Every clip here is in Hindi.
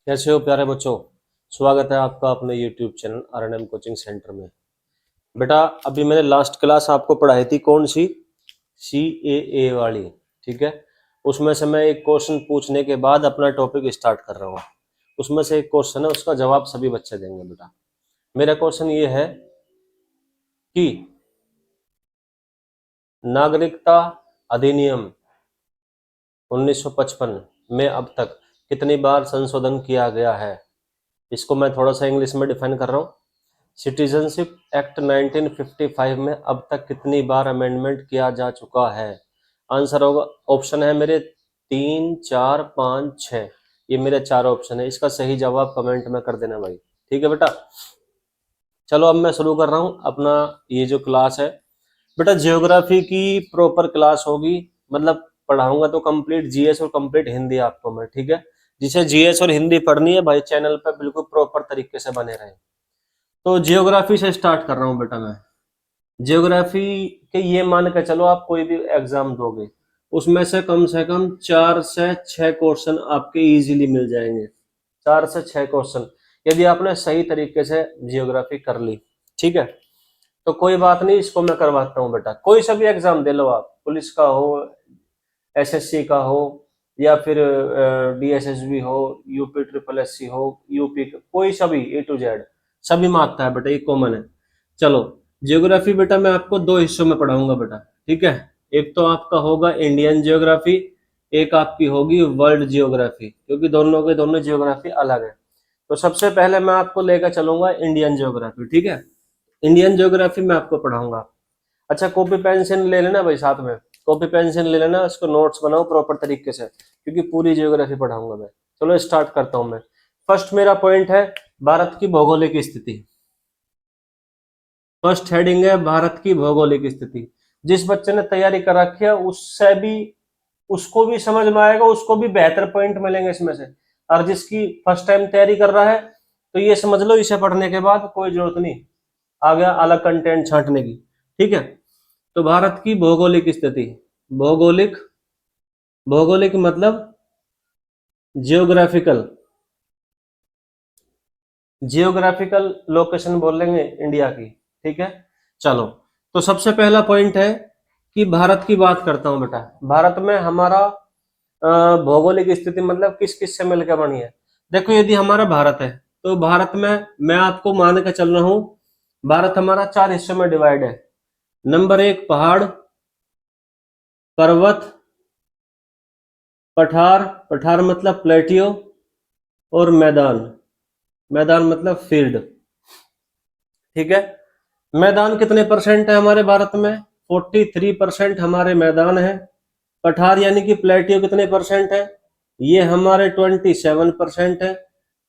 कैसे हो प्यारे बच्चों। स्वागत है आपका अपने YouTube channel RNM coaching centre में। बेटा अभी मैंने लास्ट क्लास आपको पढ़ाई थी, कौन सी? CAA वाली। ठीक है, उसमें से मैं एक क्वेश्चन पूछने के बाद अपना टॉपिक स्टार्ट कर रहा हूँ। उसमें से एक क्वेश्चन है, उसका जवाब सभी बच्चे देंगे। बेटा मेरा क्वेश्चन ये है कि नागरिकता अधिनियम 1955 में अब तक कितनी बार संशोधन किया गया है? इसको मैं थोड़ा सा इंग्लिश में डिफाइन कर रहा हूँ। सिटीजनशिप एक्ट 1955 में अब तक कितनी बार अमेंडमेंट किया जा चुका है? आंसर होगा, ऑप्शन है मेरे 3, 4, 5, 6। ये मेरे चार ऑप्शन है, इसका सही जवाब कमेंट में कर देना भाई। ठीक है बेटा, चलो अब मैं शुरू कर रहा हूँ अपना ये जो क्लास है। बेटा जियोग्राफी की प्रॉपर क्लास होगी, मतलब पढ़ाऊंगा तो कंप्लीट जीएस और कंप्लीट हिंदी आपको मैं। ठीक है, जिसे जीएस और हिंदी पढ़नी है भाई चैनल पे बिल्कुल प्रॉपर तरीके से बने रहे। तो जियोग्राफी से स्टार्ट कर रहा हूँ बेटा मैं। जियोग्राफी के ये मान के चलो, आप कोई भी एग्जाम दोगे उसमें से कम 4 से 6 क्वेश्चन आपके इजीली मिल जाएंगे। 4 से 6 क्वेश्चन यदि आपने सही तरीके से जियोग्राफी कर ली। ठीक है, तो कोई बात नहीं, इसको मैं करवाता हूँ बेटा। कोई सा भी एग्जाम दे लो आप, पुलिस का हो, एसएससी का हो, या फिर डीएसएसबी हो, यूपी ट्रिपल एससी हो, यूपी कोई सा भी A to Z सभी में आता है बेटा, ये कॉमन है। चलो जियोग्राफी बेटा मैं आपको दो हिस्सों में पढ़ाऊंगा बेटा। ठीक है, एक तो आपका होगा इंडियन जियोग्राफी, एक आपकी होगी वर्ल्ड जियोग्राफी, क्योंकि दोनों के दोनों जियोग्राफी अलग है। तो सबसे पहले मैं आपको लेकर चलूंगा इंडियन जियोग्राफी। ठीक है, इंडियन जियोग्राफी में आपको पढ़ाऊंगा। अच्छा कॉपी पेंसिल ले लेना भाई, साथ में कॉपी पेंसिल ले लेना, उसको नोट्स बनाओ प्रॉपर तरीके से, क्योंकि पूरी जियोग्राफी पढ़ाऊंगा मैं। चलो स्टार्ट करता हूं मैं। फर्स्ट मेरा पॉइंट है भारत की भौगोलिक स्थिति। फर्स्ट हेडिंग है भारत की भौगोलिक स्थिति। जिस बच्चे ने तैयारी कर रखी है उससे भी, उसको भी समझ में आएगा, उसको भी बेहतर पॉइंट मिलेंगे इसमें से। और जिसकी फर्स्ट टाइम तैयारी कर रहा है तो ये समझ लो, इसे पढ़ने के बाद कोई जरूरत नहीं आगे अलग कंटेंट छांटने की। ठीक है, तो भारत की भौगोलिक स्थिति, भौगोलिक, भौगोलिक मतलब जियोग्राफिकल, जियोग्राफिकल लोकेशन बोल लेंगे इंडिया की। ठीक है, चलो तो सबसे पहला पॉइंट है कि भारत की बात करता हूं बेटा। भारत में हमारा भौगोलिक स्थिति मतलब किस किस से मिलकर बनी है। देखो यदि हमारा भारत है तो भारत में मैं आपको मान के चल रहा हूं, भारत हमारा 4 हिस्सों में डिवाइड है। नंबर 1 पहाड़, पर्वत, पठार, पठार मतलब प्लेटियो, और मैदान, मैदान मतलब फील्ड। ठीक है, मैदान कितने परसेंट है हमारे भारत में? 43% हमारे मैदान है। पठार यानी कि प्लेटियो कितने परसेंट है? ये हमारे 27% है।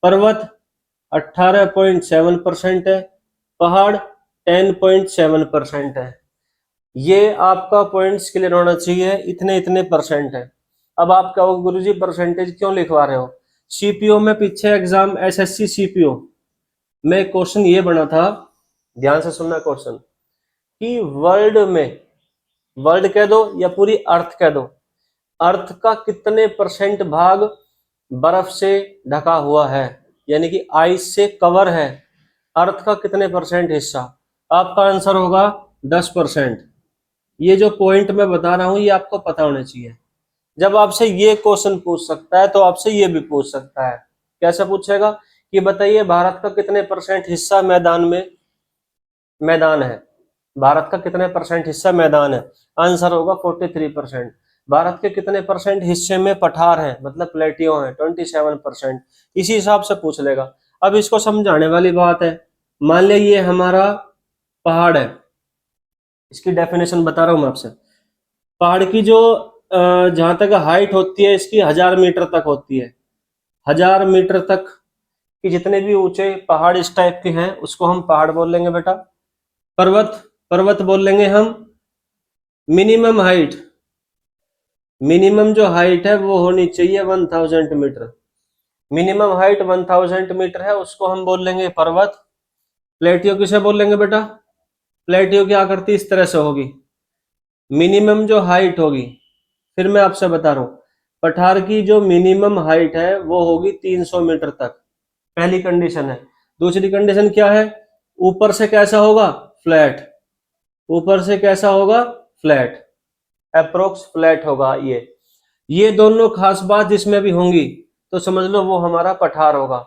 पर्वत 18.7% है। पहाड़ 10.7% है। ये आपका पॉइंट्स क्लियर होना चाहिए, इतने इतने परसेंट है। अब आप कहोगे गुरुजी परसेंटेज क्यों लिखवा रहे हो? सीपीओ में पीछे एग्जाम एसएससी सीपीओ में क्वेश्चन ये बना था, ध्यान से सुनना क्वेश्चन, कि वर्ल्ड में, वर्ल्ड कह दो या पूरी अर्थ कह दो, अर्थ का कितने परसेंट भाग बर्फ से ढका हुआ है, यानी कि आइस से कवर है। अर्थ का कितने परसेंट हिस्सा? आपका आंसर होगा 10%। ये जो पॉइंट मैं बता रहा हूं ये आपको पता होना चाहिए। जब आपसे ये क्वेश्चन पूछ सकता है तो आपसे ये भी पूछ सकता है। कैसे पूछेगा कि बताइए भारत का कितने परसेंट हिस्सा मैदान में, मैदान है, भारत का कितने परसेंट हिस्सा मैदान है? आंसर होगा 43%। भारत के कितने परसेंट हिस्से में पठार है मतलब प्लेटियो है? 27%। इसी हिसाब से पूछ लेगा। अब इसको समझाने वाली बात है, मान लिया ये हमारा पहाड़ है, इसकी डेफिनेशन बता रहा हूं मैं आपसे। पहाड़ की जो जहां तक हाइट होती है इसकी 1000 मीटर तक होती है। 1000 मीटर तक कि जितने भी ऊंचे पहाड़ इस टाइप के हैं उसको हम पहाड़ बोल लेंगे बेटा। पर्वत, पर्वत बोल लेंगे हम। मिनिमम हाइट, मिनिमम जो हाइट है वो होनी चाहिए 1000 मीटर। मिनिमम हाइट 1000 मीटर है, उसको हम बोल लेंगे पर्वत। प्लेटियो किसे बोल लेंगे बेटा? प्लेटियो क्या करती है, इस तरह से होगी। मिनिमम जो हाइट होगी, फिर मैं आपसे बता रहा हूं, पठार की जो मिनिमम हाइट है वो होगी 300 मीटर तक, पहली कंडीशन है। दूसरी कंडीशन क्या है, ऊपर से कैसा होगा, फ्लैट, ऊपर से कैसा होगा, फ्लैट, अप्रोक्स फ्लैट होगा। ये दोनों खास बात जिसमें भी होंगी तो समझ लो वो हमारा पठार होगा।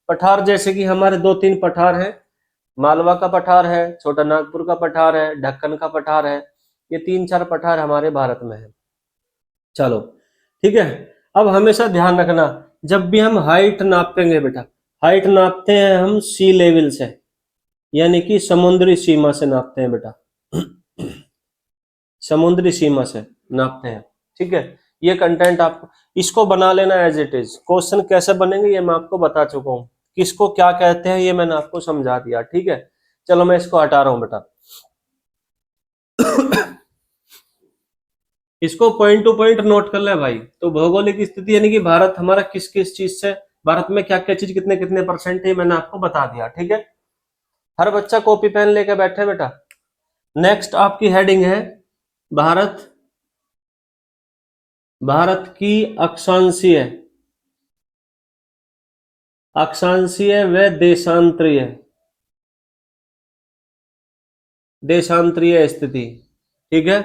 पठार जैसे कि हमारे 2-3 पठार हैं, मालवा का पठार है, छोटा नागपुर का पठार है, ढक्कन का पठार है, ये 3-4 पठार हमारे भारत में है। चलो ठीक है। अब हमेशा ध्यान रखना, जब भी हम हाइट नापेंगे बेटा, हाइट नापते हैं हम सी लेवल से, यानी कि समुद्री सीमा से नापते हैं बेटा, समुद्री सीमा से नापते हैं। ठीक है, ये कंटेंट आप इसको बना लेना एज इट इज। क्वेश्चन कैसे बनेंगे ये मैं आपको बता चुका हूँ, किसको क्या कहते हैं ये मैंने आपको समझा दिया। ठीक है, चलो मैं इसको हटा रहा हूं बेटा। इसको पॉइंट टू पॉइंट नोट कर ले भाई। तो भौगोलिक स्थिति यानी कि भारत हमारा किस किस चीज से, भारत में क्या क्या चीज कितने कितने परसेंट है मैंने आपको बता दिया। ठीक है, हर बच्चा कॉपी पेन लेके बैठे बेटा। नेक्स्ट आपकी हेडिंग है भारत, भारत की अक्षांशीय, अक्षांशीय व देशांतरीय, देशांतरीय स्थिति। ठीक है,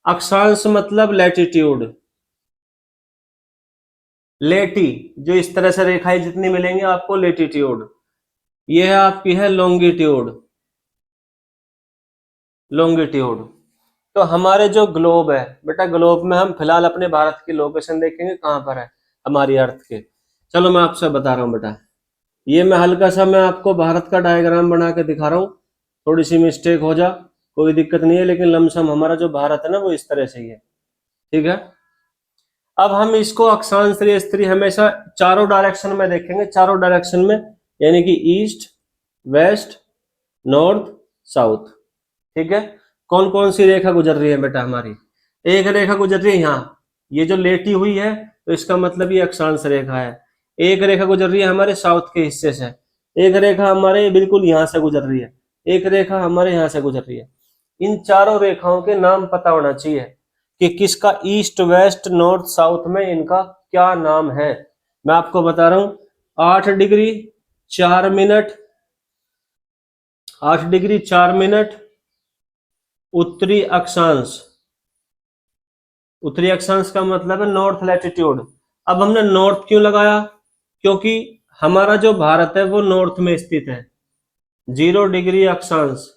अक्षांश मतलब लैटिट्यूड, लेटी जो इस तरह से रेखाएं जितनी मिलेंगी आपको लेटीट्यूड, ये है आपकी है लॉन्गिट्यूड, लॉन्गिट्यूड। तो हमारे जो ग्लोब है बेटा, ग्लोब में हम फिलहाल अपने भारत की लोकेशन देखेंगे कहां पर है, हमारी अर्थ के। चलो मैं आपसे बता रहा हूं बेटा, ये मैं हल्का सा मैं आपको भारत का डायग्राम बना के दिखा रहा हूँ, थोड़ी सी मिस्टेक हो जा कोई दिक्कत नहीं है, लेकिन लमसम हमारा जो भारत है ना वो इस तरह से ही है। ठीक है, अब हम इसको अक्षांश स्त्री हमेशा चारों डायरेक्शन में देखेंगे, चारों डायरेक्शन में, यानी कि ईस्ट, वेस्ट, नॉर्थ, साउथ। ठीक है, कौन कौन सी रेखा गुजर रही है बेटा हमारी, एक रेखा गुजर रही है यहाँ, ये जो लेटी हुई है तो इसका मतलब ये अक्षांश रेखा है। एक रेखा गुजर रही है हमारे साउथ के हिस्से से, एक रेखा हमारे बिल्कुल यहाँ से गुजर रही है, एक रेखा हमारे यहाँ से गुजर रही है। इन चारों रेखाओं के नाम पता होना चाहिए कि किसका ईस्ट वेस्ट नॉर्थ साउथ में इनका क्या नाम है। मैं आपको बता रहा हूं, 8 डिग्री 4 मिनट, 8 डिग्री 4 मिनट उत्तरी अक्षांश, उत्तरी अक्षांश का मतलब है नॉर्थ लैटिट्यूड। अब हमने नॉर्थ क्यों लगाया, क्योंकि हमारा जो भारत है वो नॉर्थ में स्थित है। 0 डिग्री अक्षांश,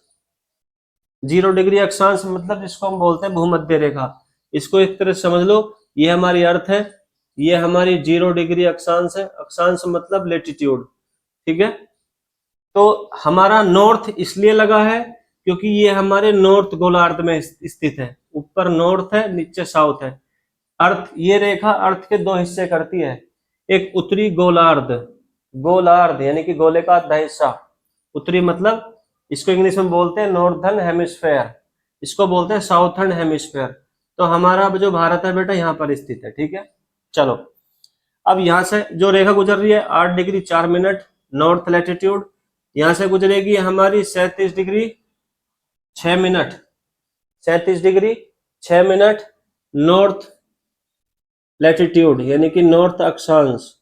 0 डिग्री अक्षांश मतलब जिसको हम बोलते हैं भूमध्य रेखा, इसको एक तरह से समझ लो, ये हमारी अर्थ है, ये हमारी 0 डिग्री अक्षांश है, अक्षांश मतलब लेटिट्यूड। ठीक है, तो हमारा नॉर्थ इसलिए लगा है क्योंकि ये हमारे नॉर्थ गोलार्ध में स्थित है, ऊपर नॉर्थ है नीचे साउथ है। अर्थ, ये रेखा अर्थ के 2 हिस्से करती है, एक उत्तरी गोलार्ध, गोलार्ध यानी कि गोले का आधा हिस्सा, उत्तरी मतलब इसको इंग्लिश में बोलते हैं नॉर्थर्न हेमिस्फेयर, इसको बोलते हैं साउथर्न हेमिस्फेयर। तो हमारा जो भारत है बेटा यहाँ पर स्थित है। ठीक है, चलो अब यहाँ से जो रेखा गुजर रही है 8 डिग्री 4 मिनट नॉर्थ लैटिट्यूड, यहां से गुजरेगी हमारी 37 degree 6 minute, 37 degree 6 minute north latitude यानी कि नॉर्थ अक्षांश।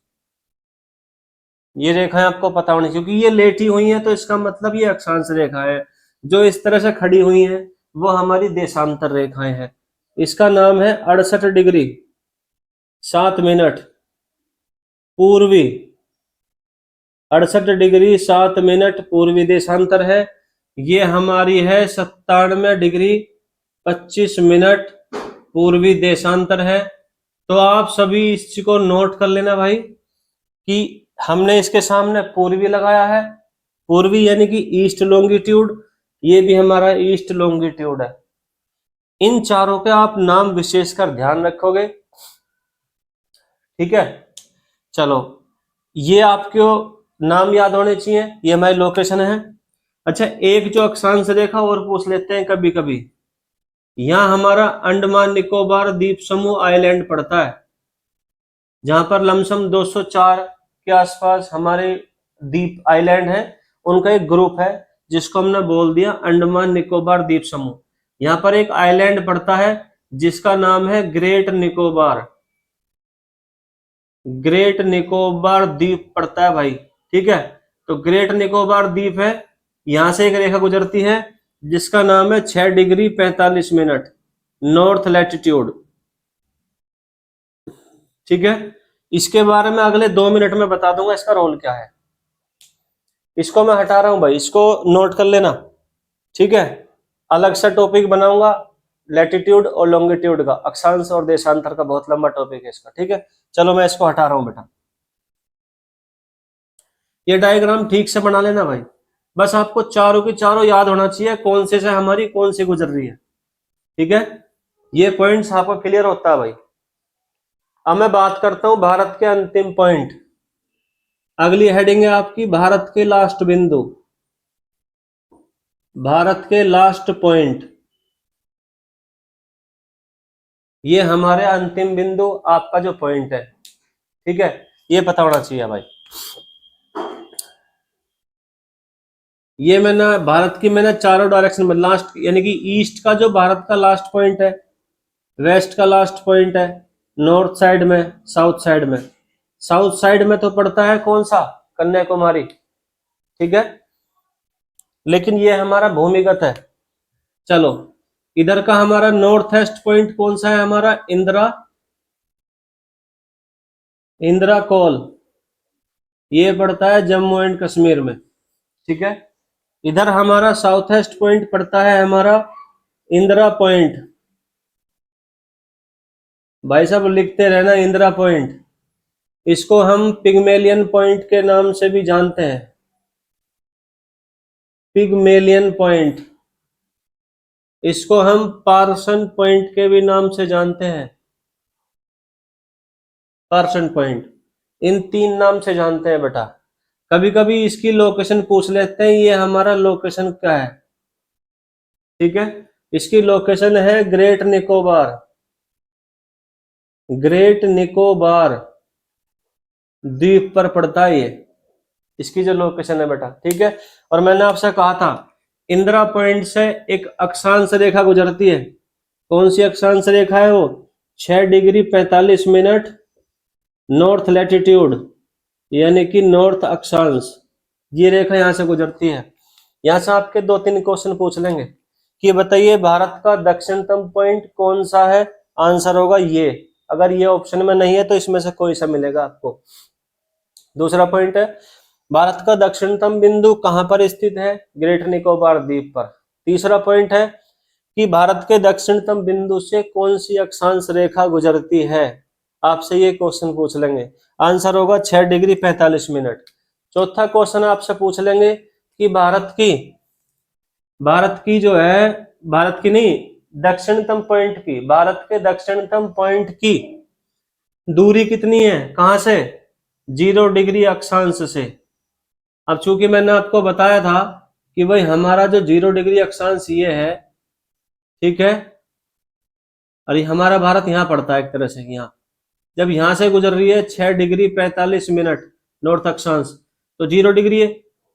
ये रेखाएं आपको पता होनी, क्योंकि ये लेटी हुई हैं तो इसका मतलब ये अक्षांश रेखा है। जो इस तरह से खड़ी हुई हैं वो हमारी देशांतर रेखाएं हैं। इसका नाम है 68 डिग्री 7 मिनट पूर्वी, 68 डिग्री 7 मिनट पूर्वी देशांतर है। ये हमारी है 97 डिग्री 25 मिनट पूर्वी देशांतर है। तो आप सभी इसको नोट कर लेना भाई कि हमने इसके सामने पूर्वी लगाया है, पूर्वी यानी कि ईस्ट लॉन्गिट्यूड, ये भी हमारा ईस्ट लॉन्गिट्यूड है। इन चारों के आप नाम विशेषकर ध्यान रखोगे। ठीक है, चलो ये आपको नाम याद होने चाहिए, ये हमारी लोकेशन है। अच्छा, एक जो अक्षांश रेखा और पूछ लेते हैं कभी कभी, यहाँ हमारा अंडमान निकोबार द्वीप समूह आइलैंड पड़ता है, जहां पर लमसम 204 के आसपास हमारे द्वीप आइलैंड है, उनका एक ग्रुप है जिसको हमने बोल दिया अंडमान निकोबार द्वीप समूह। यहाँ पर एक आइलैंड पड़ता है जिसका नाम है ग्रेट निकोबार, ग्रेट निकोबार द्वीप पड़ता है भाई, ठीक है। तो ग्रेट निकोबार द्वीप है, यहां से एक रेखा गुजरती है जिसका नाम है 6 डिग्री 45 मिनट नॉर्थ लैटिट्यूड, ठीक है। इसके बारे में अगले 2 मिनट में बता दूंगा इसका रोल क्या है। इसको मैं हटा रहा हूं भाई, इसको नोट कर लेना, ठीक है। अलग से टॉपिक बनाऊंगा लैटिट्यूड और लॉन्गिट्यूड का, अक्षांश और देशांतर का, बहुत लंबा टॉपिक है इसका, ठीक है। चलो मैं इसको हटा रहा हूं बेटा। ये डायग्राम ठीक से बना लेना भाई, बस आपको चारों की चारों याद होना चाहिए कौन से हमारी कौन सी गुजर रही है, ठीक है। ये पॉइंट्स आपको क्लियर होता है भाई। अब मैं बात करता हूं भारत के अंतिम पॉइंट। अगली हेडिंग है आपकी भारत के लास्ट बिंदु, भारत के लास्ट पॉइंट। ये हमारे अंतिम बिंदु आपका जो पॉइंट है, ठीक है, ये पता होना चाहिए भाई। ये मैंने भारत की मैंने चारों डायरेक्शन में लास्ट, यानी कि ईस्ट का जो भारत का लास्ट पॉइंट है, वेस्ट का लास्ट पॉइंट है, नॉर्थ साइड में, साउथ साइड में। साउथ साइड में तो पड़ता है कौन सा, कन्याकुमारी, ठीक है, लेकिन ये हमारा भूमिगत है। चलो इधर का हमारा नॉर्थ ईस्ट पॉइंट कौन सा है, हमारा इंदिरा, इंदिरा कॉल, ये पड़ता है जम्मू एंड कश्मीर में, ठीक है। इधर हमारा साउथ ईस्ट पॉइंट पड़ता है हमारा इंदिरा पॉइंट, भाई साहब लिखते रहना इंदिरा पॉइंट। इसको हम पिगमेलियन पॉइंट के नाम से भी जानते हैं, पिगमेलियन पॉइंट। इसको हम पार्सन पॉइंट के भी नाम से जानते हैं, पार्सन पॉइंट, इन 3 नाम से जानते हैं बेटा। कभी कभी इसकी लोकेशन पूछ लेते हैं, ये हमारा लोकेशन क्या है, ठीक है। इसकी लोकेशन है ग्रेट निकोबार, ग्रेट निकोबार द्वीप पर पड़ता है ये, इसकी जो लोकेशन है बेटा, ठीक है। और मैंने आपसे कहा था इंदिरा पॉइंट से एक अक्षांश रेखा गुजरती है, कौन सी अक्षांश रेखा है वो, 6 डिग्री 45 मिनट नॉर्थ लैटिट्यूड, यानी कि नॉर्थ अक्षांश। ये रेखा यहां से गुजरती है। यहां से आपके 2-3 क्वेश्चन पूछ लेंगे कि बताइए भारत का दक्षिणतम पॉइंट कौन सा है, आंसर होगा ये। अगर ये ऑप्शन में नहीं है तो इसमें से कोई सा मिलेगा आपको। दूसरा पॉइंट है भारत का दक्षिणतम बिंदु कहां पर स्थित है, ग्रेट निकोबार द्वीप पर। तीसरा पॉइंट है कि भारत के दक्षिणतम बिंदु से कौन सी अक्षांश रेखा गुजरती है, आपसे ये क्वेश्चन पूछ लेंगे, आंसर होगा 6 डिग्री 45 मिनट। चौथा क्वेश्चन आपसे पूछ लेंगे कि भारत की जो है, भारत की नहीं, दक्षिणतम पॉइंट की, भारत के दक्षिणतम पॉइंट की दूरी कितनी है, कहां से, 0 डिग्री अक्षांश से। अब चूंकि मैंने आपको बताया था कि भाई हमारा जो 0 डिग्री अक्षांश ये है, ठीक है, और ये हमारा भारत यहाँ पड़ता है एक तरह से, यहाँ जब यहां से गुजर रही है 6 डिग्री 45 मिनट नॉर्थ अक्षांश, तो 0 डिग्री है,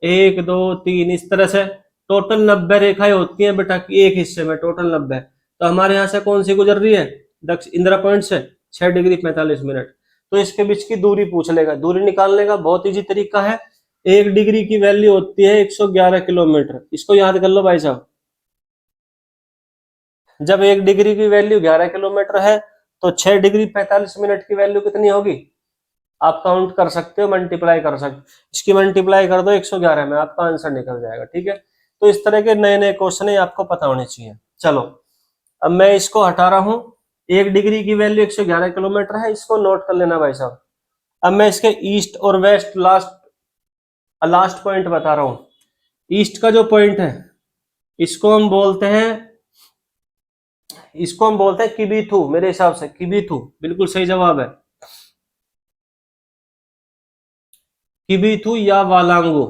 1 2 3 इस तरह से टोटल 90 रेखाएं होती हैं बेटा कि एक हिस्से में टोटल 90। तो हमारे यहाँ से कौन सी गुजर रही है, इंदिरा पॉइंट से 6 डिग्री 45 मिनट। तो इसके बीच की दूरी पूछ लेगा। दूरी निकालने का बहुत इजी तरीका है, 1 डिग्री की वैल्यू होती है 111 किलोमीटर, इसको याद कर लो भाई साहब। जब 1 डिग्री की वैल्यू 11 किलोमीटर है तो 6 डिग्री 45 मिनट की वैल्यू कितनी होगी, आप काउंट कर सकते हो, मल्टीप्लाई कर सकते हो, इसकी मल्टीप्लाई कर दो 111 में, आपका आंसर निकल जाएगा, ठीक है। तो इस तरह के नए नए क्वेश्चन है आपको पता होने चाहिए। चलो अब मैं इसको हटा रहा हूं, 1 डिग्री की वैल्यू 111 किलोमीटर है, इसको नोट कर लेना भाई साहब। अब मैं इसके ईस्ट और वेस्ट लास्ट पॉइंट बता रहा हूं। ईस्ट का जो पॉइंट है इसको हम बोलते हैं किबिथु, मेरे हिसाब से किबिथु बिल्कुल सही जवाब है, किबिथु या वालांगू,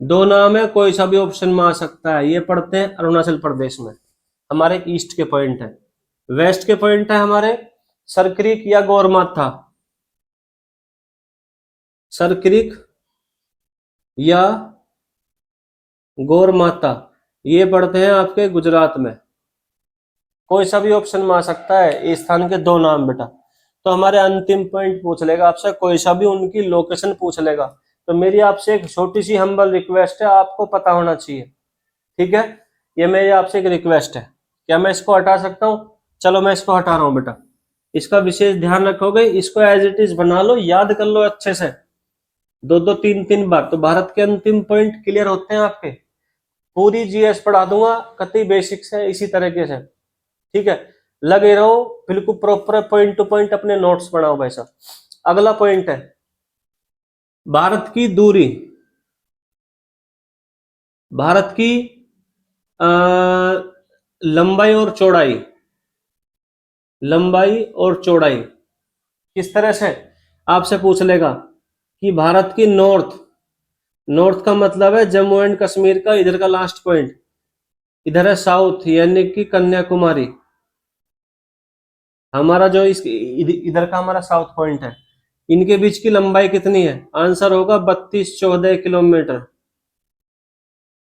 दो नाम है, कोई सा भी ऑप्शन में आ सकता है। ये पढ़ते हैं अरुणाचल प्रदेश में, हमारे ईस्ट के पॉइंट है। वेस्ट के पॉइंट है हमारे सरक्रिक या गौरमाथा, सरक्रिक या गौरमाता, ये पढ़ते हैं आपके गुजरात में। कोई सा भी ऑप्शन में आ सकता है, इस स्थान के 2 नाम बेटा। तो हमारे अंतिम पॉइंट पूछ लेगा आपसे, कोई सा भी उनकी लोकेशन पूछ लेगा। तो मेरी आपसे एक छोटी सी हम्बल रिक्वेस्ट है, आपको पता होना चाहिए, ठीक है। ये मेरी आपसे एक रिक्वेस्ट है। क्या मैं इसको हटा सकता हूँ? चलो मैं इसको हटा रहा हूँ बेटा। इसका विशेष ध्यान रखोगे, इसको एज इट इज बना लो, याद कर लो अच्छे से, 2-2 3-3 बार, तो भारत के अंतिम पॉइंट क्लियर होते हैं आपके। पूरी जीएस पढ़ा दूंगा, कतई बेसिक्स है इसी तरीके से, ठीक है। लगे रहो, बिल्कुल प्रॉपर पॉइंट टू पॉइंट अपने नोट्स बनाओ भाई साहब। अगला पॉइंट है भारत की दूरी, भारत की लंबाई और चौड़ाई, लंबाई और चौड़ाई किस तरह से आपसे पूछ लेगा कि भारत की नॉर्थ, नॉर्थ का मतलब है जम्मू एंड कश्मीर का इधर का लास्ट पॉइंट, इधर है साउथ यानी कि कन्याकुमारी, हमारा जो इस इधर का हमारा साउथ पॉइंट है, इनके बीच की लंबाई कितनी है? आंसर होगा 3214 किलोमीटर।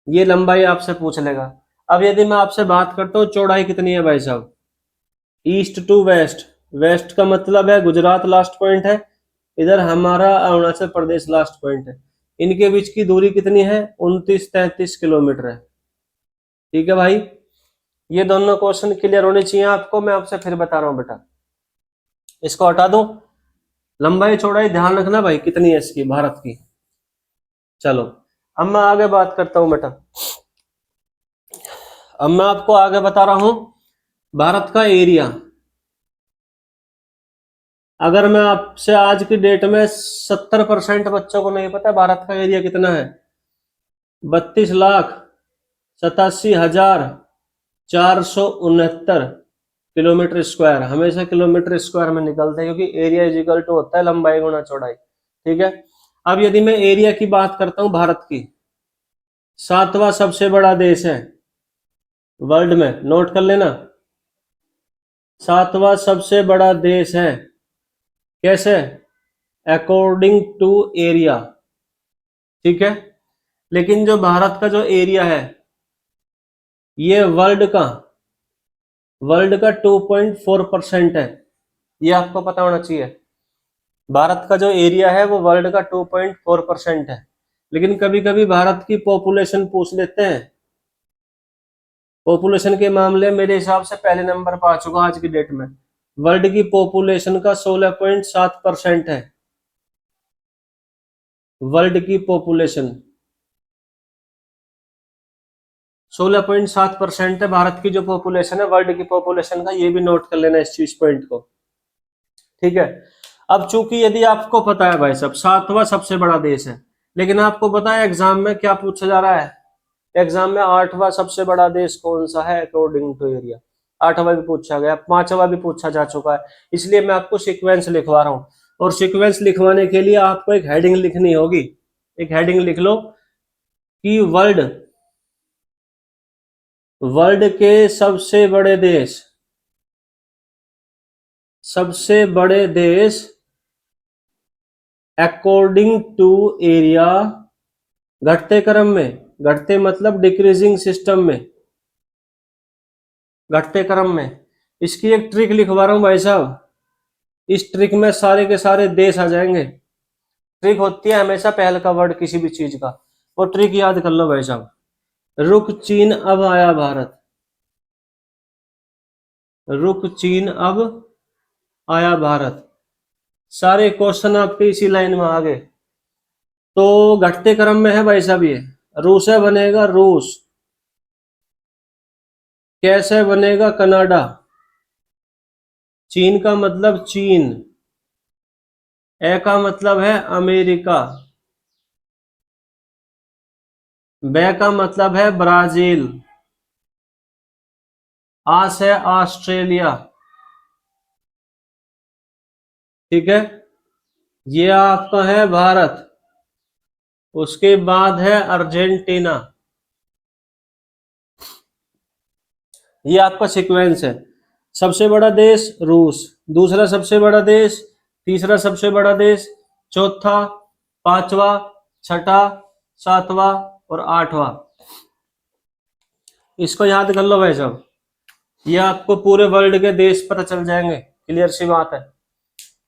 ये लंबाई आपसे पूछ लेगा। अब यदि मैं आपसे बात करता हूँ चौड़ाई कितनी है भाई साहब, ईस्ट टू वेस्ट, वेस्ट का मतलब है गुजरात लास्ट पॉइंट है, इधर हमारा अरुणाचल प्रदेश लास्ट पॉइंट है, इनके बीच की दूरी कितनी है? 29-33 किलोमीटर है, ठीक है भाई। ये दोनों क्वेश्चन क्लियर होने चाहिए आपको, मैं आपसे फिर बता रहा हूँ बेटा। इसको हटा दो, लंबाई चौड़ाई ध्यान रखना भाई कितनी है इसकी भारत की। चलो अब मैं आगे बात करता हूं बेटा। अब मैं आपको आगे बता रहा हूं भारत का एरिया। अगर मैं आपसे आज की डेट में 70% बच्चों को नहीं पता भारत का एरिया कितना है, 32,87,469 किलोमीटर स्क्वायर, हमेशा किलोमीटर स्क्वायर में निकलता है क्योंकि एरिया इज इक्वल टू होता है लंबाई गुणा चौड़ाई, ठीक है। अब यदि मैं एरिया की बात करता हूं भारत की, 7वां सबसे बड़ा देश है वर्ल्ड में, नोट कर लेना, 7वां सबसे बड़ा देश है, कैसे? अकॉर्डिंग टू एरिया, ठीक है। लेकिन जो भारत का जो एरिया है ये वर्ल्ड का 2.4% है, ये आपको पता होना चाहिए। भारत का जो एरिया है वो वर्ल्ड का 2.4% है। लेकिन कभी कभी भारत की पॉपुलेशन पूछ लेते हैं, पॉपुलेशन के मामले मेरे हिसाब से पहले नंबर पर आ चुका आज की डेट में, वर्ल्ड की पॉपुलेशन का 16.7% है, वर्ल्ड की पॉपुलेशन 16.7% है भारत की जो पॉपुलेशन है वर्ल्ड की पॉपुलेशन का, ये भी नोट कर लेना इस चीज पॉइंट को, ठीक है। अब चूंकि यदि आपको पता है भाई साहब 7वां सबसे बड़ा देश है, लेकिन आपको पता है एग्जाम में क्या पूछा जा रहा है, एग्जाम में 8वां सबसे बड़ा देश कौन सा है अकॉर्डिंग टू एरिया, 8वां भी पूछा गया, 5वां भी पूछा जा चुका है, इसलिए मैं आपको सीक्वेंस लिखवा रहा हूं। और सीक्वेंस लिखवाने के लिए आपको एक हेडिंग लिखनी होगी, एक हेडिंग लिख लो कि वर्ल्ड के सबसे बड़े देश, सबसे बड़े देश अकॉर्डिंग टू एरिया, घटते क्रम में, घटते मतलब डिक्रीजिंग सिस्टम में, घटते क्रम में। इसकी एक ट्रिक लिखवा रहा हूं भाई साहब, इस ट्रिक में सारे के सारे देश आ जाएंगे। ट्रिक होती है हमेशा पहल का वर्ड किसी भी चीज का, वो ट्रिक याद कर लो भाई साहब। रुक चीन अब आया भारत, रुक चीन अब आया भारत, सारे क्वेश्चन आपके इसी लाइन में आ गए। तो घटते क्रम में है भाई साहब ये, रूस है बनेगा रूस, कैसे बनेगा कनाडा, चीन का मतलब चीन, ए का मतलब है अमेरिका, बे का मतलब है ब्राजील, आ से ऑस्ट्रेलिया, ठीक है। ये आपका है भारत, उसके बाद है अर्जेंटीना, ये आपका सीक्वेंस है। सबसे बड़ा देश रूस, दूसरा सबसे बड़ा देश, तीसरा सबसे बड़ा देश, चौथा, पांचवा, छठा, सातवां और आठवां। इसको याद कर लो भाई साहब, ये आपको पूरे वर्ल्ड के देश पता चल जाएंगे, क्लियर सी बात है।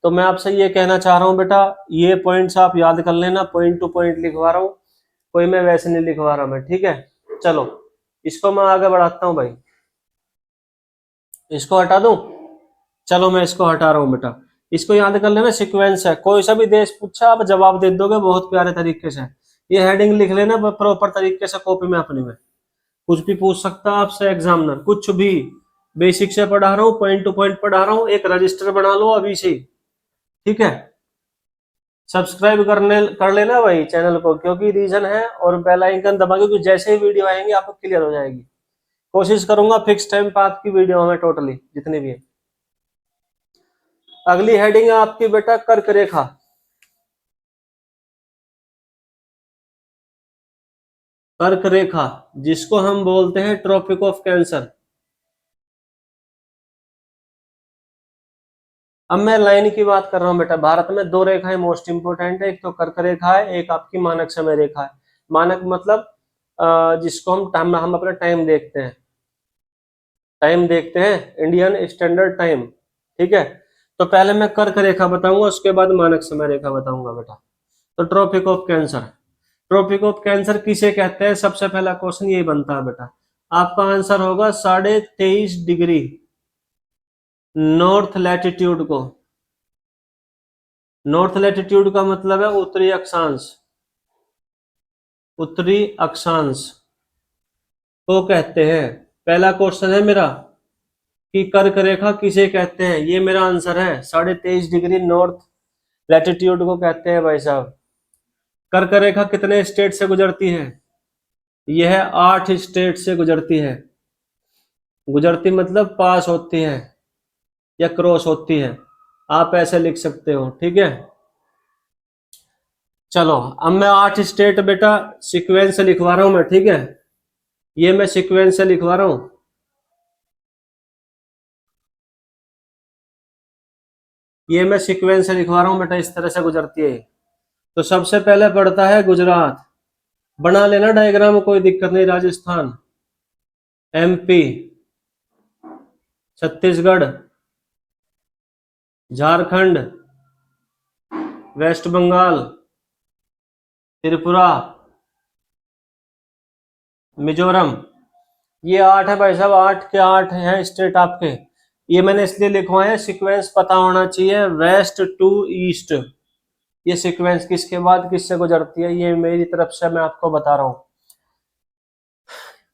तो मैं आपसे ये कहना चाह रहा हूँ बेटा, ये पॉइंट्स आप याद कर लेना, पॉइंट टू पॉइंट लिखवा रहा हूँ, कोई मैं वैसे नहीं लिखवा रहा मैं, ठीक है। चलो इसको मैं आगे बढ़ाता हूँ भाई, इसको हटा दूं। चलो मैं इसको हटा रहा हूँ बेटा, इसको याद कर लेना, सीक्वेंस है, कोई सा भी देश पूछा आप जवाब दे दोगे बहुत प्यारे तरीके से। ये हेडिंग लिख लेना प्रॉपर तरीके से कॉपी में अपनी में, कुछ भी पूछ सकता है आपसे एग्जामिनर, कुछ भी। बेसिक से पढ़ा रहा हूँ, पॉइंट टू पॉइंट पढ़ा रहा हूँ, एक रजिस्टर बना लो अभी से, ठीक है। सब्सक्राइब कर लेना भाई चैनल को, क्योंकि रीजन है, और बेल आइकन दबा, क्योंकि जैसे ही वीडियो आएंगे आपको क्लियर हो जाएगी। कोशिश करूंगा फिक्स टाइम पे आपकी वीडियो में टोटली जितनी भी है। अगली हेडिंग है आपकी बेटा कर्क रेखा। कर्क रेखा जिसको हम बोलते हैं ट्रॉपिक ऑफ कैंसर। अब मैं लाइन की बात कर रहा हूं बेटा, भारत में दो रेखाएं मोस्ट इंपोर्टेंट है, एक तो कर्क रेखा है, एक आपकी मानक समय रेखा है। मानक मतलब जिसको हम अपना टाइम देखते हैं, इंडियन स्टैंडर्ड टाइम, ठीक है। तो पहले मैं कर्क रेखा बताऊंगा, उसके बाद मानक समय रेखा बताऊंगा बेटा। तो tropic of cancer, tropic of cancer किसे कहते हैं, सबसे पहला क्वेश्चन यही बनता है बेटा। आपका आंसर होगा 23.5 डिग्री नॉर्थ लैटिट्यूड को। नॉर्थ लैटिट्यूड का मतलब है उत्तरी अक्षांश, उत्तरी अक्षांश को कहते हैं। पहला क्वेश्चन है मेरा कि कर्क रेखा किसे कहते हैं, ये मेरा आंसर है, 23.5 डिग्री नॉर्थ लैटिट्यूड को कहते हैं भाई साहब। कर्क रेखा कितने स्टेट से गुजरती है, यह 8 स्टेट से गुजरती है। गुजरती मतलब पास होती है या क्रॉस होती है, आप ऐसे लिख सकते हो, ठीक है। चलो अब मैं 8 स्टेट बेटा सीक्वेंस से लिखवा रहा हूं मैं, ठीक है। ये मैं सीक्वेंस से लिखवा रहा हूं, ये मैं सीक्वेंस से लिखवा रहा हूं बेटा, इस तरह से गुजरती है। तो सबसे पहले पड़ता है गुजरात, बना लेना डायग्राम, कोई दिक्कत नहीं। Rajasthan, MP, Chhattisgarh, Jharkhand, West Bengal, Tripura, Mizoram. ये 8 है भाई साहब, 8 के 8 हैं स्टेट आपके। ये मैंने इसलिए लिखवाए हैं, सीक्वेंस पता होना चाहिए, वेस्ट टू ईस्ट। ये सीक्वेंस किसके बाद किससे गुजरती है, ये मेरी तरफ से मैं आपको बता रहा हूं।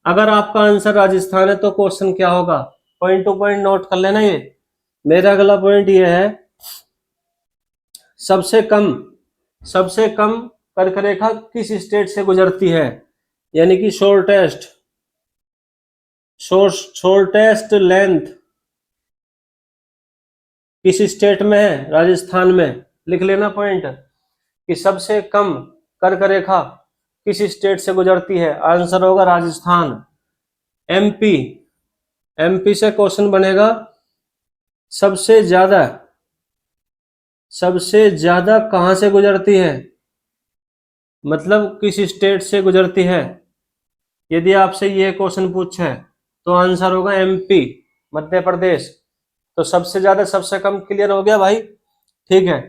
अगर आपका आंसर राजस्थान है तो क्वेश्चन क्या होगा, पॉइंट टू पॉइंट नोट कर लेना। ये मेरा अगला पॉइंट ये है, सबसे कम कर्क रेखा किस स्टेट से गुजरती है, यानी कि शॉर्टेस्ट लेंथ किस स्टेट में है, राजस्थान में। लिख लेना पॉइंट कि सबसे कम कर्क रेखा किस स्टेट से गुजरती है, आंसर होगा राजस्थान। एमपी, एमपी से क्वेश्चन बनेगा, सबसे ज्यादा कहां से गुजरती है, मतलब किस स्टेट से गुजरती है। यदि आपसे ये क्वेश्चन पूछे तो आंसर होगा एमपी, मध्य प्रदेश। तो सबसे ज्यादा सबसे कम क्लियर हो गया भाई, ठीक है।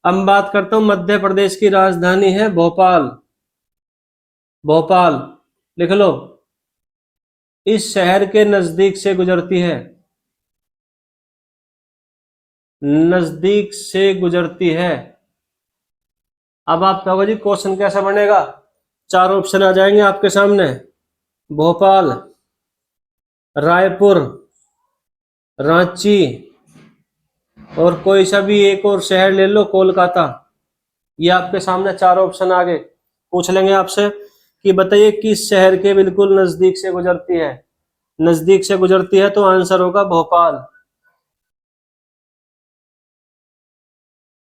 अब बात करता हूं, मध्य प्रदेश की राजधानी है भोपाल, भोपाल लिख लो, इस शहर के नजदीक से गुजरती है, नजदीक से गुजरती है। अब आप कहोगे जी क्वेश्चन कैसा बनेगा, 4 ऑप्शन आ जाएंगे आपके सामने, भोपाल, रायपुर, रांची, और कोई सा भी एक और शहर ले लो, कोलकाता। ये आपके सामने 4 ऑप्शन आगे, पूछ लेंगे आपसे कि बताइए किस शहर के बिल्कुल नजदीक से गुजरती है। नजदीक से गुजरती है तो आंसर होगा भोपाल।